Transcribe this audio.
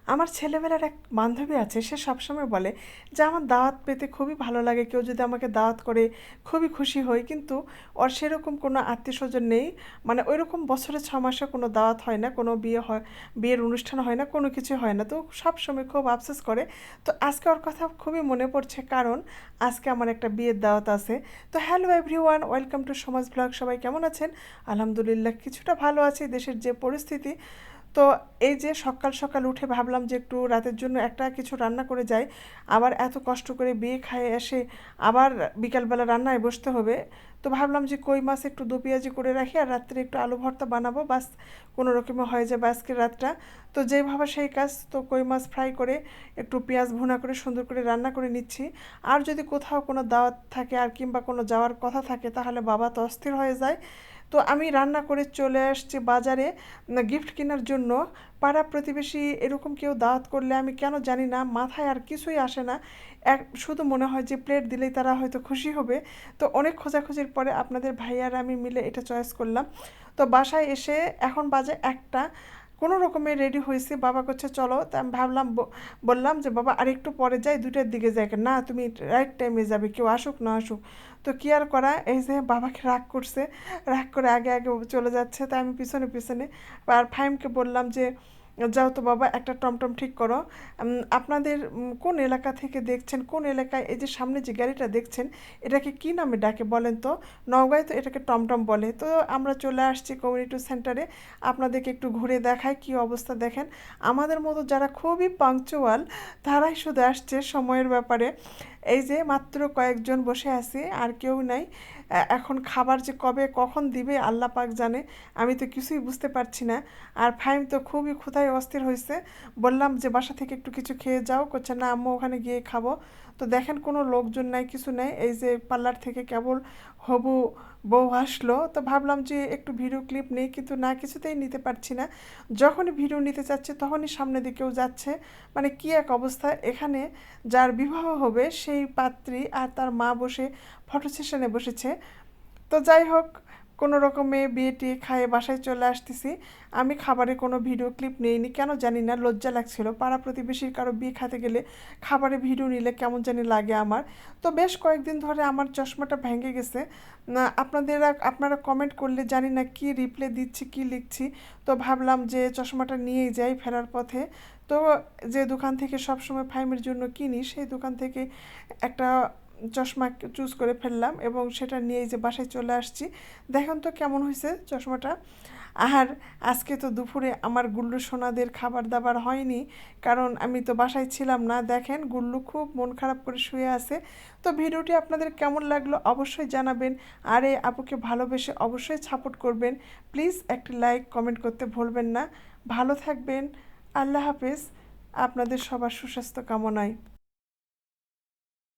আমার ছেলেবেলার এক বান্ধবী আছে, সে সবসময় বলে যে আমার দাওয়াত পেতে খুবই ভালো লাগে, কেউ যদি আমাকে দাওয়াত করে খুবই খুশি হই। কিন্তু ওর সেরকম কোনো আত্মীয় স্বজন নেই, মানে ওই রকম বছরে 6 মাসে কোনো দাওয়াত হয় না, কোনো বিয়ে হয়, বিয়ের অনুষ্ঠান হয় না, কোনো কিছু হয় না। তো সবসময় খুব আফসোস করে। তো আজকে ওর কথা খুবই মনে পড়ছে, কারণ আজকে আমার একটা বিয়ের দাওয়াত আছে। তো হ্যালো এভরিওয়ান, ওয়েলকাম টু সমাজ ব্লগ। সবাই কেমন আছেন? আলহামদুলিল্লাহ কিছুটা ভালো আছি। দেশের যে পরিস্থিতি, তো এই যে সকাল সকাল উঠে ভাবলাম যে একটু রাতের জন্য একটা কিছু রান্না করে যাই। আবার এত কষ্ট করে বিয়ে খায় এসে আবার বিকালবেলা রান্নায় বসতে হবে। তো ভাবলাম যে কই মাছ একটু দো পেঁয়াজি করে রাখি, আর রাত্রে একটু আলু ভর্তা বানাবো, বাস কোনো রকমে হয়ে যাবে আজকের রাতটা। তো যেই ভাবা সেই কাজ, তো কই মাছ ফ্রাই করে একটু পেঁয়াজ ভুনা করে সুন্দর করে রান্না করে নিচ্ছি। আর যদি কোথাও কোনো দাওয়াত থাকে আর কিংবা কোনো যাওয়ার কথা থাকে, তাহলে বাবা তো অস্থির হয়ে যায়। তো আমি রান্না করে চলে আসছি বাজারে গিফট কেনার জন্য। পাড়া প্রতিবেশী এরকম কেউ দাওয়াত করলে আমি কেন জানি না মাথায় আর কিছুই আসে না, শুধু মনে হয় যে প্লেট দিলেই তারা হয়তো খুশি হবে। তো অনেক খোঁজাখুঁজির পরে আপনাদের ভাইয়ার আমি মিলে এটা চয়েস করলাম। তো বাসায় এসে এখন বাজে একটা, কোনো রকমে রেডি হয়েছি, বাবা করছে চলো। তা আমি ভাবলাম, বললাম যে বাবা আর একটু পরে যাই, 2টার দিকে যাই। না তুমি রাইট টাইমে যাবে, কেউ আসুক না আসুক। তো কি আর করা, এই যে বাবাকে রাগ করছে, রাগ করে আগে আগে চলে যাচ্ছে, তাই আমি পিছনে পিছনে। আর ফাহিমকে বললাম যে যাও তো বাবা, একটা টমটম ঠিক করো। আপনাদের কোন এলাকা থেকে দেখছেন, কোন এলাকায় এই যে সামনে যে গাড়িটা দেখছেন, এটাকে কি নামে ডাকে বলেন তো? নওগাঁয় তো এটাকে টমটম বলে। তো আমরা চলে আসছি কমিউনিটি সেন্টারে, আপনাদেরকে একটু ঘুরে দেখায় কি অবস্থা। দেখেন, আমাদের মতো যারা খুবই পাংচুয়াল, তারাই শুধু আসছে সময়ের ব্যাপারে। এই যে মাত্র কয়েকজন বসে আছি, আর কেউ নাই। এখন খাবার যে কবে কখন দিবে আল্লাহ পাক জানে, আমি তো কিছুই বুঝতে পারছি না। আর ফাহিম তো খুবই ক্ষুধায় অস্থির হয়েছে। বললাম যে বাসা থেকে একটু কিছু খেয়ে যাও, করছে না আম্মু ওখানে গিয়ে খাবো। তো দেখেন কোনো লোকজন নাই, কিছু নাই। এই যে পার্লার থেকে কেবল হবু বউ আসলো, তো ভাবলাম যে একটু ভিডিও ক্লিপ নেই, কিন্তু না, কিছুতেই নিতে পারছি না। যখনই ভিডিও নিতে চাচ্ছে তখনই সামনে দিকেও যাচ্ছে। মানে কি এক অবস্থা এখানে। যার বিবাহ হবে সেই পাত্রী আর তার মা বসে ফটো সেশনে বসেছে। তো যাই হোক, কোনো রকমে বিয়ে টিয়ে খায়ে বাসায় চলে আসতেছি। আমি খাবারে কোনো ভিডিও ক্লিপ নেইনি, কেন জানি না, লজ্জা লাগছিল। পাড়া প্রতিবেশীর কারো বিয়ে খেতে গেলে খাবারে ভিডিও নিলে কেমন জানি লাগে আমার। তো বেশ কয়েকদিন ধরে আমার চশমাটা ভেঙে গেছে। আপনারা কমেন্ট করলে জানি না কি রিপ্লাই দিচ্ছি কি লিখছি। তো ভাবলাম যে চশমাটা নিয়েই যাই ফেরার পথে। তো যে দোকান থেকে সবসময় ফাইমের জন্য কিনি, সেই দোকান থেকে একটা চশমা চুজ করে ফেললাম এবং সেটা নিয়েই যে বাসায় চলে আসছি। দেখুন তো কেমন হয়েছে চশমাটা। আর আজকে তো দুপুরে আমার গুল্লু সোনাদের খাবার দাবার হয়নি, কারণ আমি তো বাসায় ছিলাম না। দেখেন গুল্লু খুব মন খারাপ করে শুয়ে আছে। তো ভিডিওটি আপনাদের কেমন লাগলো অবশ্যই জানাবেন। আর এই আপুকে ভালোবেসে অবশ্যই সাপোর্ট করবেন। প্লিজ একটি লাইক কমেন্ট করতে ভুলবেন না। ভালো থাকবেন। আল্লাহ হাফেজ। আপনাদের সবার সুস্বাস্থ্য কামনায়।